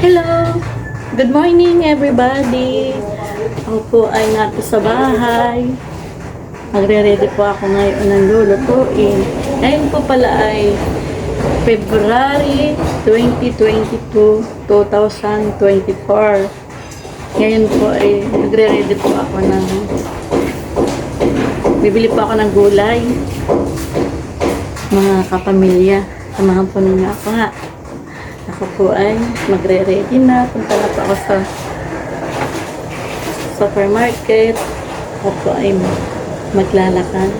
Hello! Good morning everybody! Ako po ay nato sa bahay. Magre-ready po ako ngayon ng lulutuin. Ngayon po pala ay February 2022, 2024. Ngayon po ay magre-ready po ako ng bibili po ako ng gulay. Mga kapamilya, samahan po ninyo ako nga. Ako po ay magre-ready na. Punta na po ako sa supermarket. Ako po ay maglalakad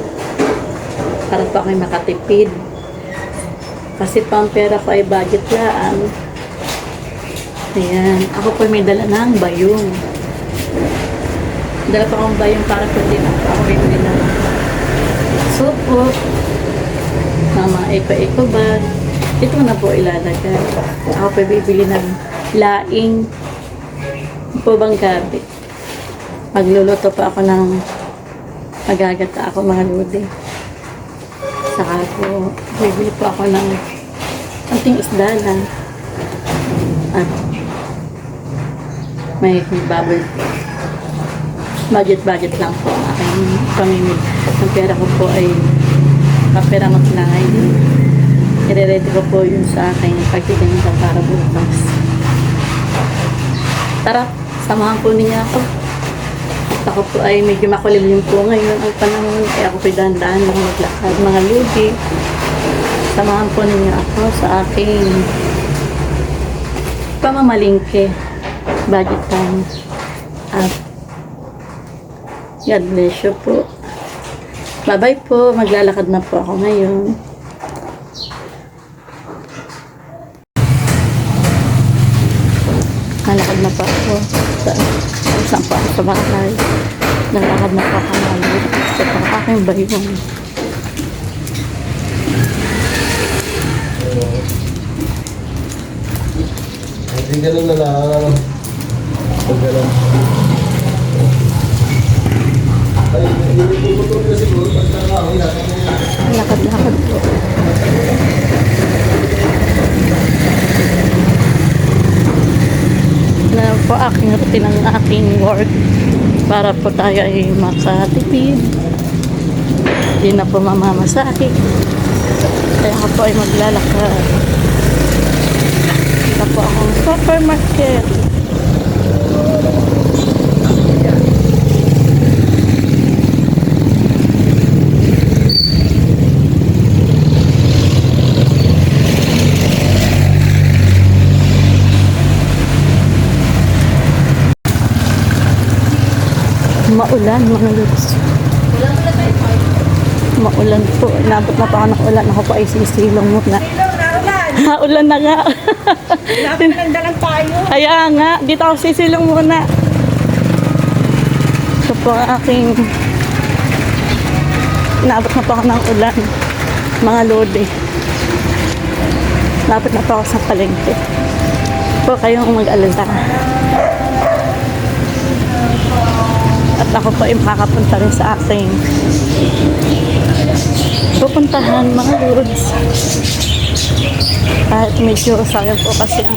para po ako ay makatipid. Kasi po ang pera ko ay budget laan. Ayan. Ako po may dala ng bayong. Dala pa akong bayong para po din ako bibili na supo. Mga eco bag. Ito na po ilalagay. Ako po bibili ng laing po bang gabi. Magluluto pa ako ng magagata ako mga lodi. Saka po bibili po ako ng anting isda lang. At may bubble po. Budget lang po ang aking pamimili. Ang pera ko po ay kapera maglangay din. I-ready ko po yun sa aking pagtitinda para bukas. Tara, samahan po niya ako. Ako po ay medyo makulimlim po ngayon ang panahon. Kaya ako po dahan-dahan lang maglakad mga ludi. Samahan po ninyo ako sa aking pamamalingke. Budget time. At God bless you po. Bye-bye po. Maglalakad na po ako ngayon. Nalakad na pa ako sa pa sa bahay. Nalakad na pa ako ngayon. Sa aking bayong. Hindi ganun na lang. Pag ganun. Ay, hindi ko na siguro. Lakad-lakad po. Na po aking routine ng aking work para po tayo ay makatipid. Hindi na po mamamasahe. Kaya ako po ay maglalakad. Ito po akong supermarket. Maulan mga lods. Maulan po. Inabot na pa ako ng ulan. Ako po ay sisilong muna. Ulan na nga. Pinagdalan tayo. Kaya nga. Dito ako sisilong muna. Ito po ang aking inabot na pa ako ng ulan. Mga lodi. Lapit na pa ako sa palengke. Po kayong mag-alala. At ako po ay makakapunta rin sa aking pupuntahan mga lods. Kahit medyo sayang po kasi ang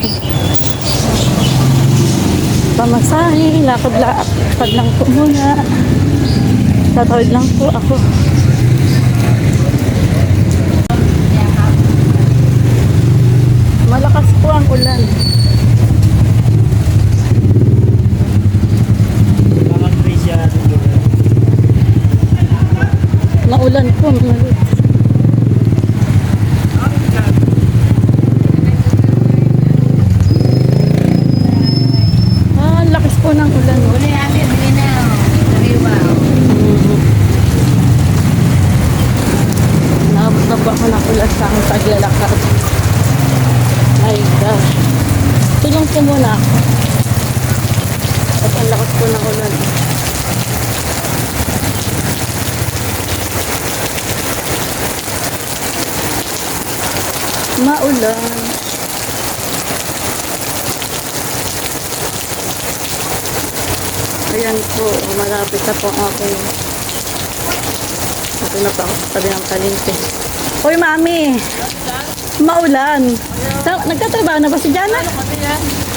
pamasahe, lakad lang po muna. Tatawid lang po ako. Malakas po ang ulan. Maulan po mga lods. Lakas po ng ulan. Uli natin, uli na. Nariwaw. Naabot na po ako ng ulan sa aking paglalakad. My gosh. Tulong po muna ako. At ang lakas po ng ulan. Maulan. Ayan po, malapit na po ako. Ito na po ako sa tabi ng palengke. Hoy, mami! Maulan. Nagtatrabaho na ba si Jana?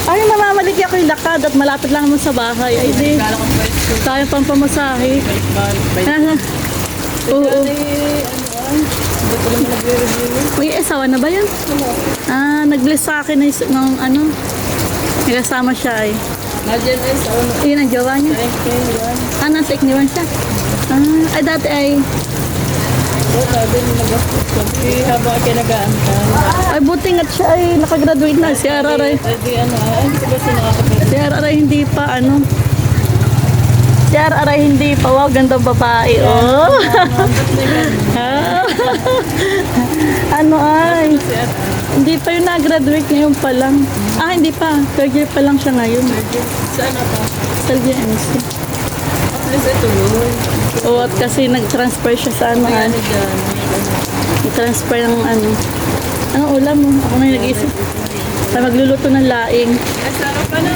Ay, mamamaliki ako yung lakad at malapit lang naman sa bahay. Ay, di. Tayo pang pamasahe. Oo. Uy, asawa na ba yan? Ah, nag-bless sa akin ng ano. Nagkasama siya ay. Yun ang jowa niya. Ah, nasa ikniwan siya. Ah, ay dati ay. Habang kinagaan. Ay, buti nga siya ay nakagraduate na. Si Araray. Si Araray hindi pa ano. Si Araray hindi pa. Wow, gandang babae. Oh. Ah. Ano ay. Hindi pa yung nag-graduate ngayon pa lang. Ah, hindi pa. Third year pa lang siya ngayon. Saan na pa? Sa GMC. Please, ito yun. Oo, at kasi nag-transfer siya sa ano. Ano dyan? Nag-transfer ng ano. Anong ulam mo? Ako na yung nag-isip. Tayo magluluto ng laing. Ay, sarap pa na.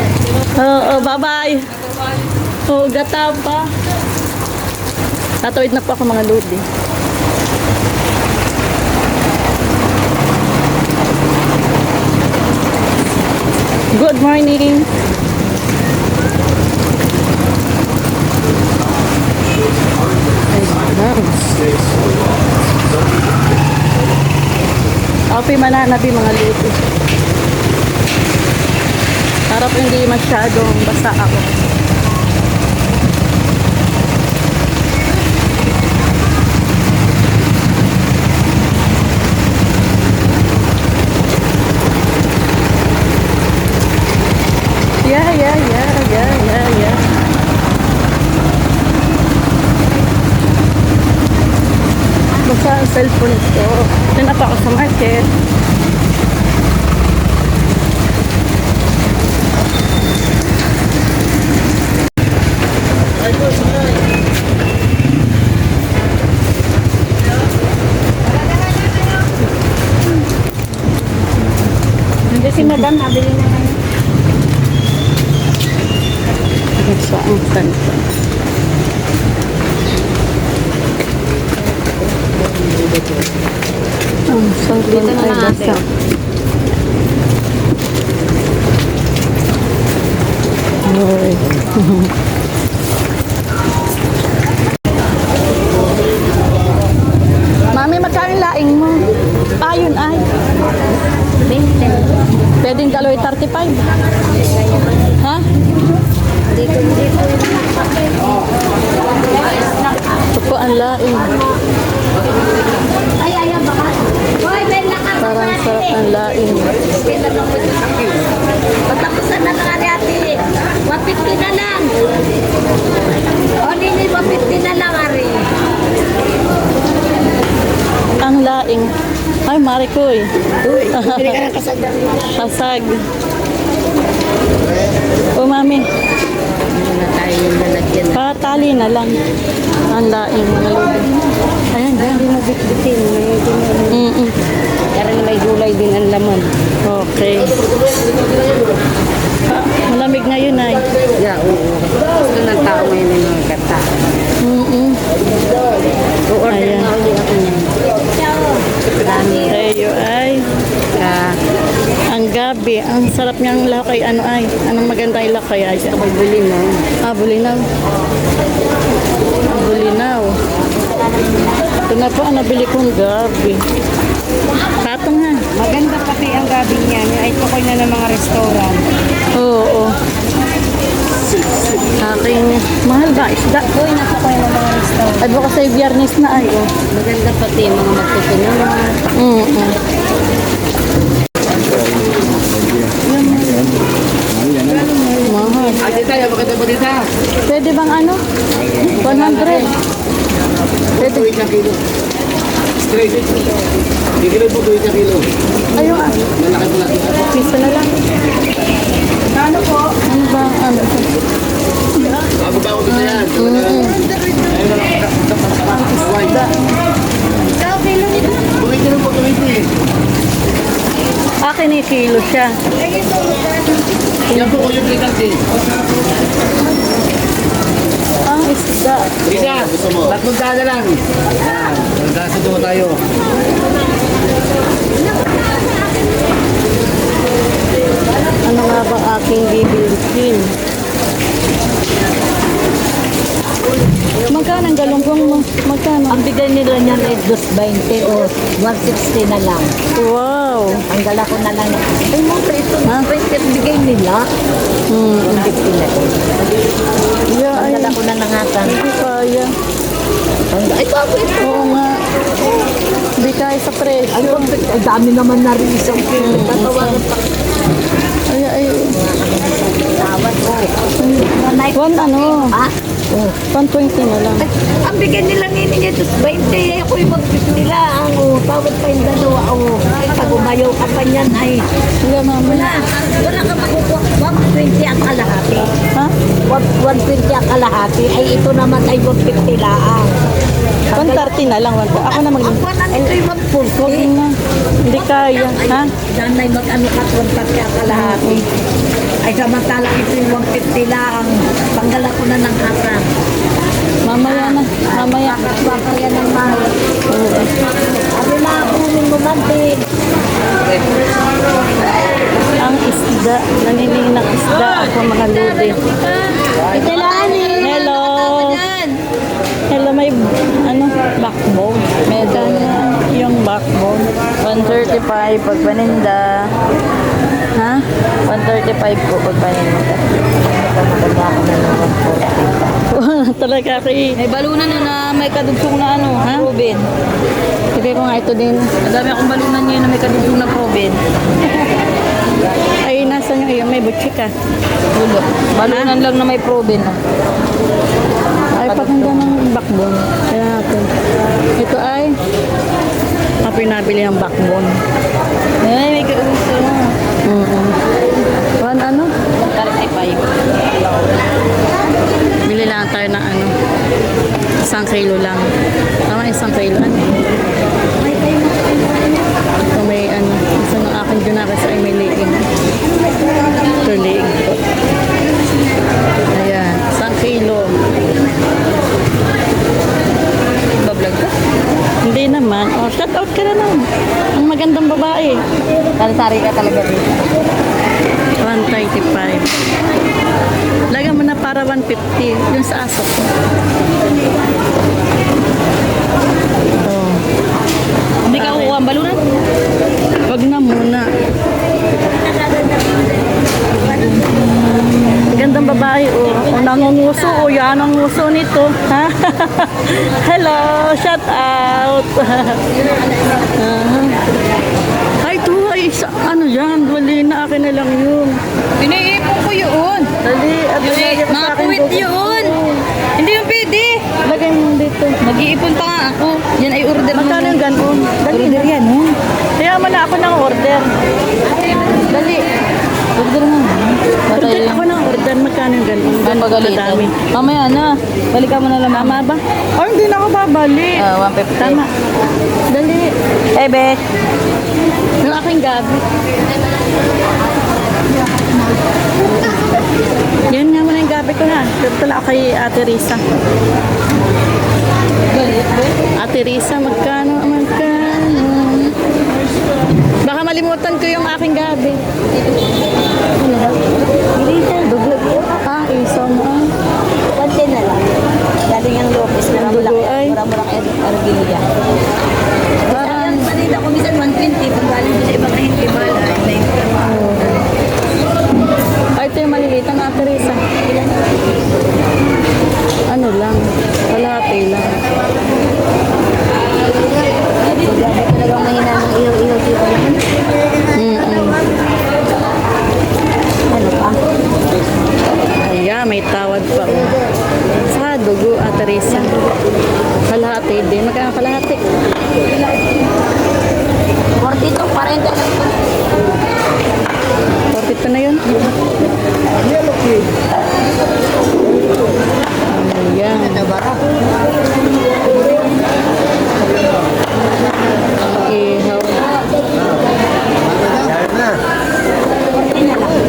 Oo, bye-bye. Oo, gata pa. Tatawid na po ako mga lodi. Good morning. Apoy mananabi mga luto. Harap hindi masyadong basa ako. Yeah. Basta ang cellphone ko. Doon na pa ako sa market. Hindi si madam, nabili na nga. Sa ang santo. Ang santo Dito na ay lang ate. basa. Ay. Mami, magkano yung laing mo? Ah, yun ay. 20. Pwedeng daloy 35. Ha? Dito. Ito po ang laing. Ay, baka. Hoy, Ben, Parang sarap ang laing. Patapusan na lang ari ate. 150 na lang. O, nini, 150 na lang ari. Ang laing. Ay, Marikoy. Uy, hindi ka ng kasag. Pasag. O, mami. Hindi na tayo yung lalagyan. Patali na lang. Ang laing mga lubi. Ayan, dyan. Hindi mo bitbitin. Mm-mm. Kaya na may gulay din ang laman. Okay. Ah, malamig ngayon ay. Yeah, oo. Gusto ng tao ngayon yung mga kata. Mm-mm. O-order Ayan. na ulit ako niyan. Dami. Tayo ay. Ang gabi. Ang sarap niyang lakay. Ano ay? Anong magandang lakay ay? Ako buli mo. Ah, bulinaw. Bulinaw. Ito na po ang nabili kong gabi. Patong ha. Maganda pati ang gabi niya. Ay tukoy na ng mga restaurant. Oo. Aking mahal ba? Isda. Tukoy na tukoy ng mga restaurant. Ay baka sa biyernes na ay. Oh. Maganda pati yung mga magtutulungan. Mahal. Ate tayo, maganda po dito. Pwede bang ano? 100. Pwede. Tuwid na kilo. Straight. Kikilo po tuwid na kilo. Ayun ah. Malaki po natin. Pisa na lang. Ano po? Ano ba? Ano? Bago ba ako dito yan? Ayun na lang. Isda. Ikaw, kilo nito. Tuwid na po, tuwid na eh. Akin ni kilo siya. Yan po yung plikante. Ang isda. Isa, 300 na lang. Yan, nagkasa doon tayo. Ano nga ba aking bibilihin? Magkano ang galunggong mo? Magkano? Ang bigay nila niyan ay 220 o 160 na lang. Wow! Ang gala ko na lang. Ay mo, ito Ha? 20 ang bigay nila. Hmm. 150 na ito. Yeah, Ang ay, gala ko na nangatan. hindi kaya. Ay, bakit? Oo nga. Hindi kaya sa Ay, presyo. bakit? Ay, dami naman na rin isang kilo. Tatawagan pa. Ay, ay. Tawad ko. Nanay ko. One ano? Ha? Oh. 120 na lang. Ay, ang bigay nila nini niya, 20. Ako yung mag-fit nila. Ang tawad pa yung dalawa. Pag umayaw ka pa niyan, ay Wala mama. wala ka makukuha. 120 ang kalahati. Ha? 120 ang kalahati. Ay, ito naman ay 150 laang. 130 na lang. Ako na mag... Ang panan ito yung 140. Huwag na. Hindi kaya. Ha? Danay mag-ano ka, 130 ang kalahati. Ay, samantala ito yung 150 laang. Panggala ko na ng hata. Mamaya na. Mamaya. Baka yan ang mahal. Ano na, kunin mo man din. Ang isda. Naniling ng isda. Ako mga lodi. Hello. Hello, may ano, backbone. Meron yung backbone. 135 pag paninda. Ha? 135 po pag paninda. Talaga kay... May balunan na may kadugtong na ano, Ha? Robin. Sige ko nga ito din. Madami akong balunan ngayon na may kadugtong na Robin. Ay, nasa nyo yun? May butchika. Dulo. Balunan lang na may Robin. Ay, pakanda ng backbone. Kaya natin. Ito ay... Ako yung nabili ng backbone. Ay, may kadugtong na. One ano? 35. Bili lang tayo ng ano. 1 kilo lang. Tama, 1 kilo. Ano? Ito may ano. Isa ng aking junakis ay may liing. Ito liing po. Ayan. 1 kilo. Bablog ka? Hindi naman. Oh, shout out ka na lang. Ang magandang babae. Sari-sari ka talaga dito. 135. Lagyan mo na para 150. Yung sa aso ko. Oh. Hindi ka kukuha ang balunan? Wag na muna. Gandang babae, oh. O, nangunguso, oh. Yan ang nguso nito. Ha? Hello, shout out. Ay, ito, ay, ano yan? Wali na, akin na lang yun. Iniipon ko yun. Dali, at lagyan mo sa akin. Makuwit yun. Hindi yung pwede. Lagay mo dito. Mag-iipon pa nga ako. Yan ay order mo. Magkano yung ganon? Dali. Order yan, oh. Kaya mo na ako ng order. Dali. Order mo. Order ako ng order. Magkano yung ganon? Ang pagalitan. Madami. Mamaya na. Balikan mo na lang. Tama ba? Oh, hindi na ako babalik. 150. Tama. Dali. Ebe. Yung aking gabi. Yan nga muna yung gabi ko na. Pero tala ako kay Ate Risa. Ate Risa, magkano? Baka malimutan ko yung aking gabi. Rita, duglag yun. Ah, isa mo. Pante na lang. Galing ang Lopez. Dugo ay. Mura-mura kayo Argilia. Parang, Kanina ko minsan 120. Pag galing ko sa ibang hindi mahal. ay, ito yung maliliit ang Ate Risa. Ano lang, kalahati lang. Grabe talagang mahina ng ilaw-ilaw dito. Ano pa? Ayan, may tawad pa. Sa dugo, Ate Risa. Kalahati din. Magkano kalahati? 42, 40 lang to. 42 na yun. Ayan. Ang ihaw.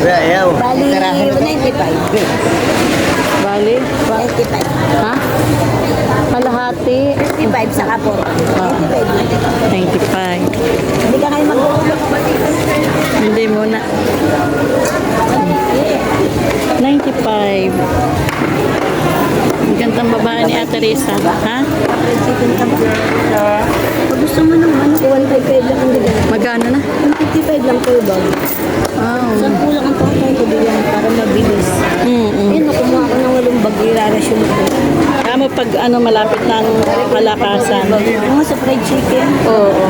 Ayaw. Bali, 95. Bali? 95. Ha? Kalahati. kalahati. 55 sa kapor. 95. Hindi ka kayo mag-uulog. Hindi muna. 95. Ang gandang babae ni Ate Risa. Ha? Pag gusto mo naman, 155 lang ang bigyan. Magkano na? 155 lang po ba? Oh. Saan kulang ang tatay ko diyan para mabilis? Ayun, kumuha ko ng 8 bag, irarasyon ko. Tama pag ano malapit ng kalakasan. Mga sa fried chicken. Oo.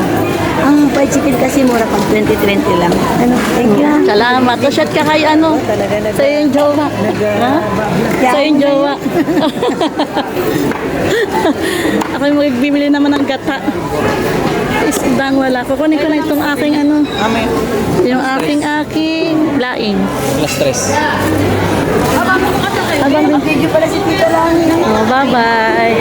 Ang fried chicken kasi mura pag 20-20 lang. Ano, thank you. Salamat. Shot ka kay ano? Sa yung jowa. Ha? Sa yung jowa. Ako yung magbibili naman ng gata. Isdang wala. Kukunin ko na itong aking ano. Yung aking laing. Plus stress. Abang Video pala si Tita lang. Oh, bye-bye.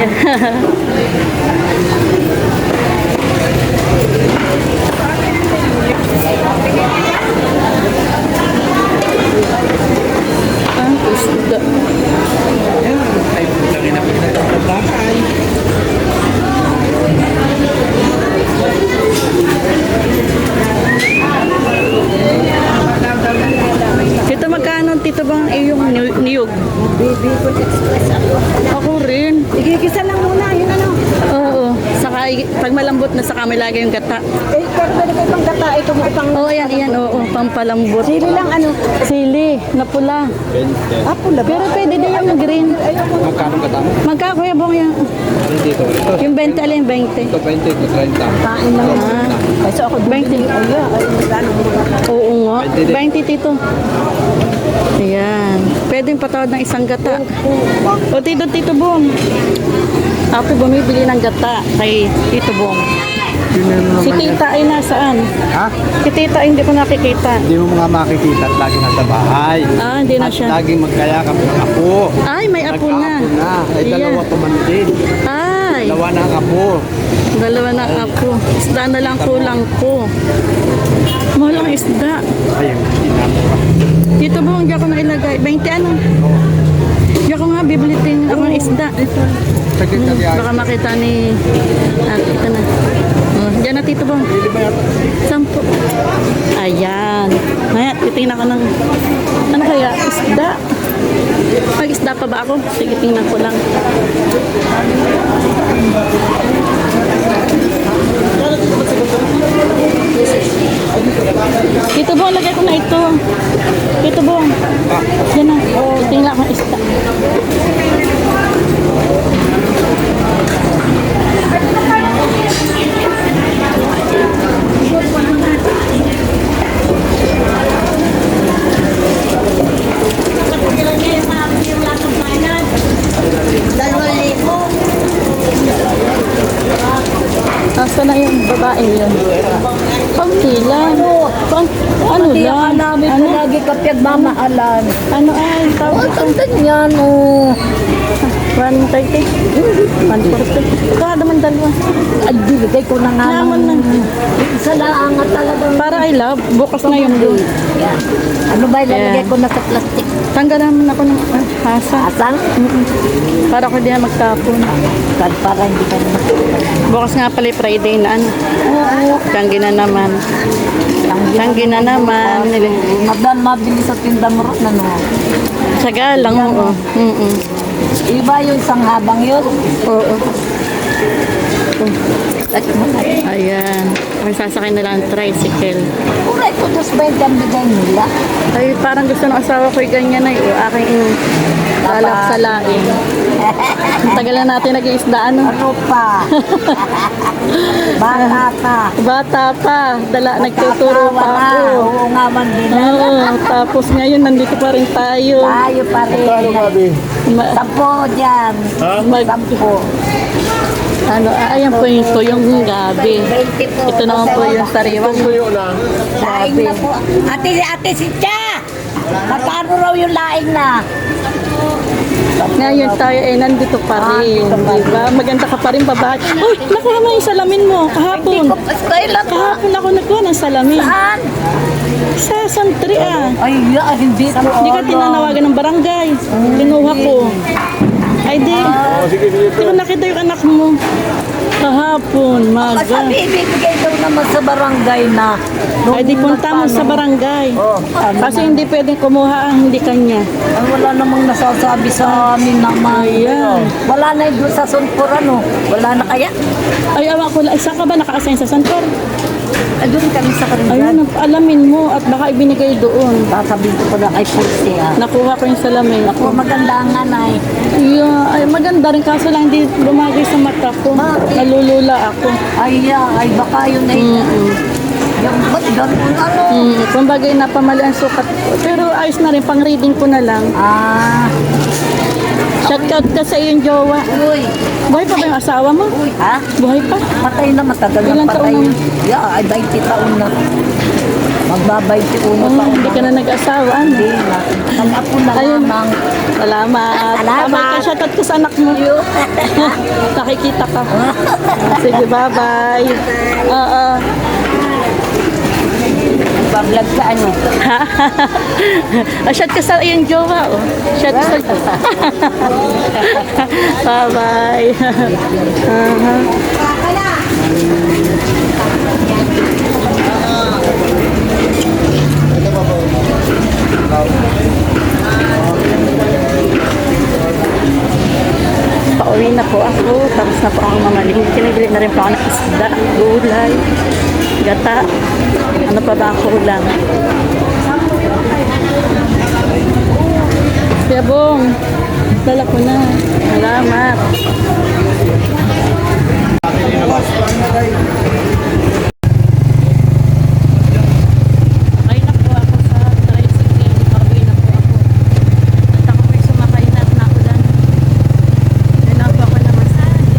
Ang isda. Tito, magkano tito bang iyong niyog? Baby ko express ako. Ako rin. Igigisa lang muna, yun ano. Oo. Saka pag malambot na saka may lagay yung gata. Eh, pero pwede kayo pang gata, ito mo pang... Oo, yan, oo. Pampalambot. Sili lang ano. Sili, na pula. Ah, pula ba? Pero pwede din yung green. Magkano ka tama? Magkakuya bong yan? Dito. Ito. Yung 20 alin, 20. Ito 20, ito 30. Kain lang. Kasi ako 20. Oo nga. 20 tito. Ayan. Pwedeng patawad ng isang gata. O tito Bong. Ako bumibili ng gata kay Tito Bong. Si tita ay nasaan? Ha? Si tita ay hindi ko nakikita. Hindi mo mga makikita at lagi nasa bahay. Ah, hindi na At siya. laging magkayakap ng apo. Ay, may apo na. Nagkaapo na. Ay, Ayan. dalawa pamangkin. Ay, Dalawa na ang apo. dalawa na apo. Isda na lang kulang ko. Mahal ang isda. Ayun, sinako ka. Tito Bong, diyan ko na ilagay. 20 ano? Diyan ko nga bibilitin ako ng isda. Saglit ka diyan. Baka makita ni ito na. Oh, diyan na Tito Bong. 10. Ayan. Maya, titingnan ko ng ano kaya? Isda. Mag-isda pa ba ako? Sige, tingnan ko lang. Tito Bong, lagay ko na ito. Tito Bong. Yan na. Tingnan ko ng isda. Asa na yung babae yun? Konti lang. Ano lang? namin Ano? lagi kapag mamaalan. Ano ay? Tawag ko. Ang ganyan, oh. 130? 140? Ikaw naman dalawa. Ay, bibigay ko na nga. Naman na. Isa lang nga talagang. Para I love, bukas na yung doon. Yan. Ano ba ilalagay Yan. ko na sa plastic? Tanggal naman ako ng hasa. Asang? Para ko di na magtapon. Para hindi ka naman. Bukas nga pala yung Friday na ano. Oo. Tanggi na naman. Tanggi na naman. Madan mabili sa tinda mo rin, ano? Tsaga lang, oo. Iba yung isang habang yun. Oo. Touch mo na. Ayan. May sasakay na lang ang tricycle. Uray ko, dos ba yung bigay nila? Ay, parang gusto ng asawa ko yung ganyan na yung aking balak sa laing. Ang tagal na natin nag-iisda, ano? Ano pa? Bata pa. Bata pa. Nagtuturo pa Tawa ako. na. Oo nga man din. Oo, tapos ngayon nandito pa rin tayo. Tayo pa rin. Sampo dyan. Sampo. Ayan po yung tuyong gabi. 20 po. Ito naman po yung sariwang. Tuyo na. Laing na po. Ate Sitya! Magkano raw yung laing na? Ngayon tayo ay nandito pa rin. Diba? Maganda ka pa rin babae. Uy, nakuha mo yung salamin mo. Kahapon. Kailan ka? Kahapon ako nagkuha ng salamin. Saan? Sa Santri ah. Ay, hindi ko. Hindi ka tinanawagan ng barangay. Kinuha ko. Ay, di. Oh, sige, sige. Di ko nakita yung anak mo. Kahapon, maga. Sabi, ibibigay daw naman sa barangay na. Ay, di punta mo sa barangay. Oh, Kasi hindi pwedeng kumuha ang hindi kanya. ay, wala namang nasasabi sa amin naman. Ayan. Wala na yung sa Sunpuran, no? Wala na kaya? Ay, awa ko lang. Isa ka ba naka-assign sa Santor? Ay, doon kami sa Karingan. Ayun, alamin mo at baka ibinigay doon. Sasabihin ko na kay Pulse, Nakuha ko yung salamin. Ako, maganda nga na eh. Yeah, ay maganda rin kaso lang hindi lumagay sa mata ko. Bakit? Nalulula ako. Ay, ay, baka yun ay, yung ba't ganun, ano? Kumbagay na pamali ang sukat ko. Pero ayos na rin, pang reading ko na lang. Ah, Shoutout ka sa iyong jowa. uy, Buhay pa ba yung asawa mo? uy, ha? Buhay pa? Patay na, matagal na Ilang patay. taon Yeah, ay 20 taon na. Magba-21 Oh, taon hindi ka na nag-asawa. Ano? Hindi na. Ang ako na Ayun. lamang. Salamat. Salamat. Shoutout ko sa anak mo. Nakikita ka. Sige, bye-bye. Oo. Nagbablog ka, ano? Shout ka sa iyong jowa, oh. Shout ka sa... Bye-bye. Pauwi na po ako. Tapos na po ang mamalingki. Nabili na rin po ako ng isda, gulay, gata. Ano pa ba ang kulang? Kuya Bong, dala ko na. Salamat. Ay na po ako sa tricycle. Pauwi na po ako. At ako po'y sumakay na at naulan. Yun na po ako na masahe.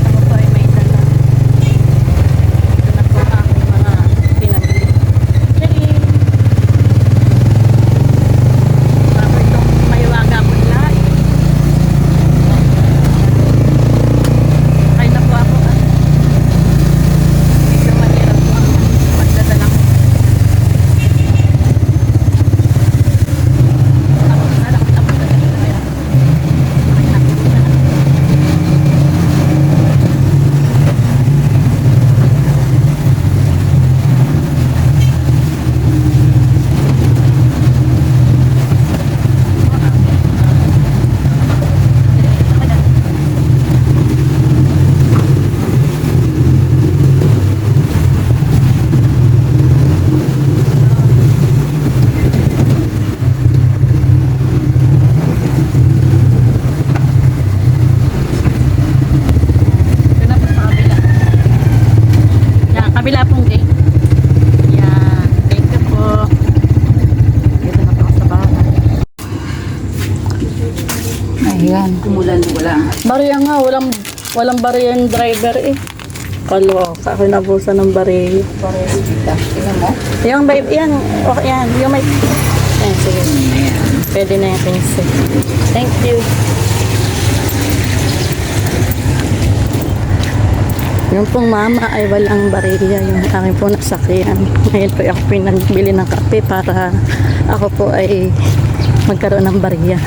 Ako po ay may dala. Ito na po ang mga pinamili. Cheering! Bago itong mahiwaga po lahat. Ay na po ako. Medyo mahirap po ang pagdadala ko. Ito na po sa kabila. Yan, kabila pong gate. Yan, thank you po. Dito na po ako sa bahay. Ayan, kumulan wala. Bariya nga, walang bariya yung driver eh. Kaloka, ako nabusa ng bariya. Tingnan mo? Yung babe, yan, okay yan. Yung may, ayan, sige. Pwede na yung pinsel. Thank you. Yung pong mama ay walang bariya. Yung aking po nasakyan. Ngayon po ako pinagbili ng kape para ako po ay magkaroon ng bariya.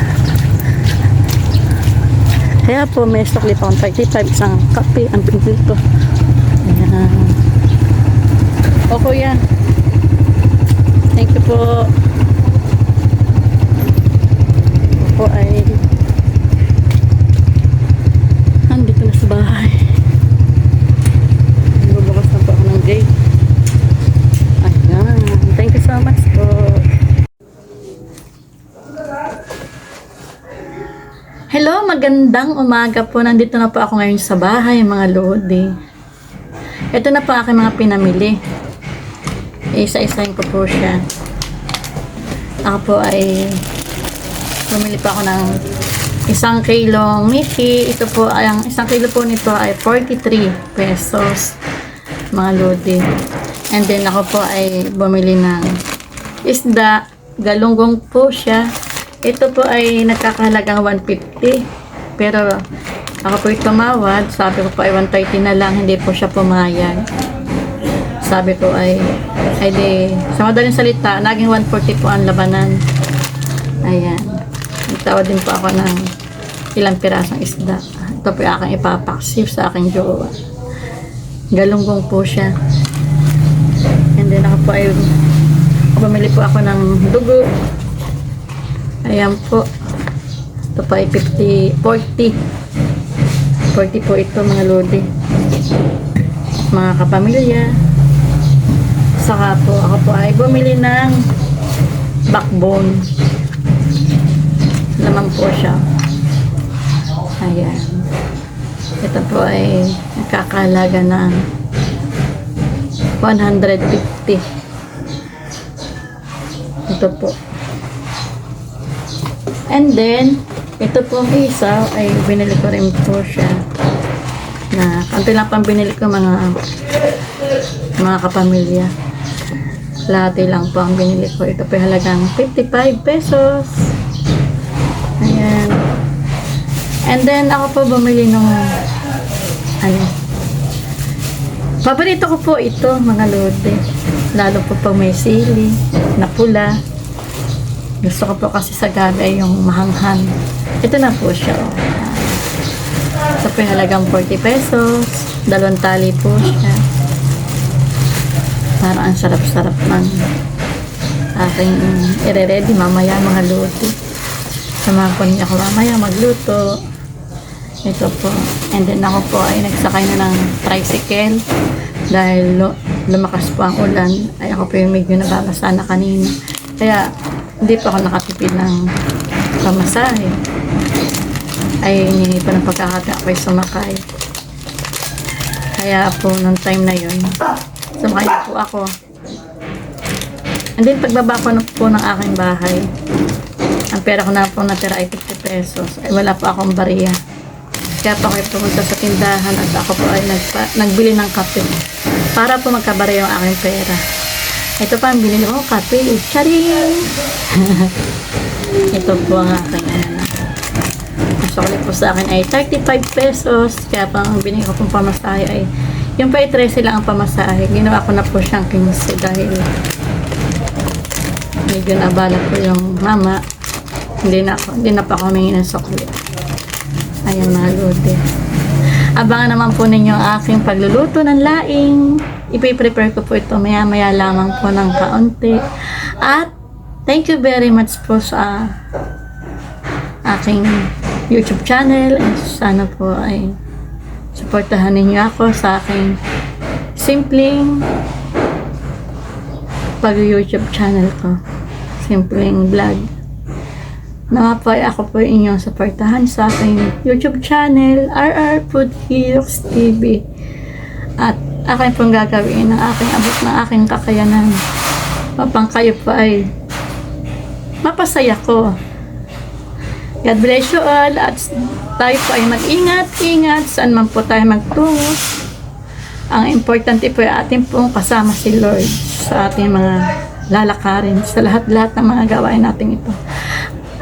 Kaya po may sukli pa akong 35 isang kape ang pinili ko. Ayan. O kuya. Thank you po. Ako po ay andito na sa bahay. Bubukas na po ako ng gate. Ayan. Thank you so much po. Hello, magandang umaga po. Nandito na po ako ngayon sa bahay, mga lodi. Ito na po aking mga pinamili. Isa-isahin ko po siya. Ako po ay bumili pa ako ng 1 kilong Mickey. Ito po, ang 1 kilo po nito ay 43 pesos, mga lodi. And then ako po ay bumili ng isda. Galunggong po siya. Ito po ay nagkakahalagang 150. Pero ako po tumawad. Sabi ko po ay 130 na lang. Hindi po siya pumayag. Sabi ko ay di, sa madaling salita, naging 140 po ang labanan. Ayan. Nagtawad din po ako ng ilang pirasong isda. Ito po yung aking ipapaksiw sa aking jowa. Galunggong po siya. And then ako po ay bumili po ako ng dugo. Ayan po. Ito po ay 40 po ito mga lodi. Mga kapamilya. Saka po ako po ay bumili ng backbone. Laman po siya. Ayan. Ito po ay nakakalaga ng 150. Ito po. And then, ito pong isa ay binili ko rin po siya na kanto lang pang binili ko mga kapamilya. Lahat lang po ang binili ko. Ito po halagang 55 pesos. Ayan. And then, ako po bumili ng paborito ko po ito, mga lode. Lalo po pag may sili na pula. Gusto ko po kasi sa gabi yung mahanghang. Ito na po siya. Ito po yung halagang 40 pesos. 2 tali po siya. Parang ang sarap-sarap ng aking ire-ready mamaya mga luto. Samahan po niya ako mamaya magluto. Ito po. And then ako po ay nagsakay na ng tricycle dahil lumakas po ang ulan. Ay ako po yung medyo nababasa na kanina. Kaya hindi pa ako nakatipid ng pamasahe. Ay hindi pa ng pagkakata ako ay sumakay. Kaya po nung time na yun, sumakay po ako. And then pagbaba ko na po ng aking bahay, ang pera ko na po natira ay 50 pesos. Ay wala pa akong bariya. Kaya po ako pumunta sa tindahan at ako po ay nagbili ng kape para po magkabariya yung aking pera. Ito pa ang binili ko, kape. Charing! Ito po ang aking sukli po sa akin ay 35 pesos. Kaya po ang binili ko pong pamasahe ay yung pa ay 13 lang ang pamasahe. Ginawa ko na po siyang 15 dahil medyo nabala po yung mama. Hindi na pa ako humingi ng sukli. Ayan mga lode. Abangan naman po ninyo ang aking pagluluto ng laing. Ipiprepare ko po ito maya-maya lamang po ng kaunti. At thank you very much po sa aking YouTube channel. And sana po ay suportahan ninyo ako sa aking simpleng pag-YouTube channel ko. Simpleng vlog. Nawa po ay ako po inyong suportahan sa aking YouTube channel, RR Food Heroes TV. At akin pong gagawin ang aking abot ng aking kakayanan. Upang kayo po ay mapasaya ko. God bless you all at tayo po ay mag-ingat saan man po tayo magtungo. Ang importante po ay ating pong kasama si Lord sa ating mga lalakarin, sa lahat-lahat ng mga gawain natin ito.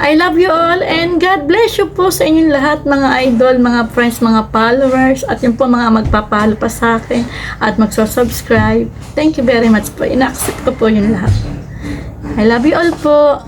I love you all and God bless you po sa inyong lahat mga idol, mga friends, mga followers at yung po mga magpapalo pa sa akin at magsusubscribe. Thank you very much po. Ina-accept ko po yung lahat. I love you all po.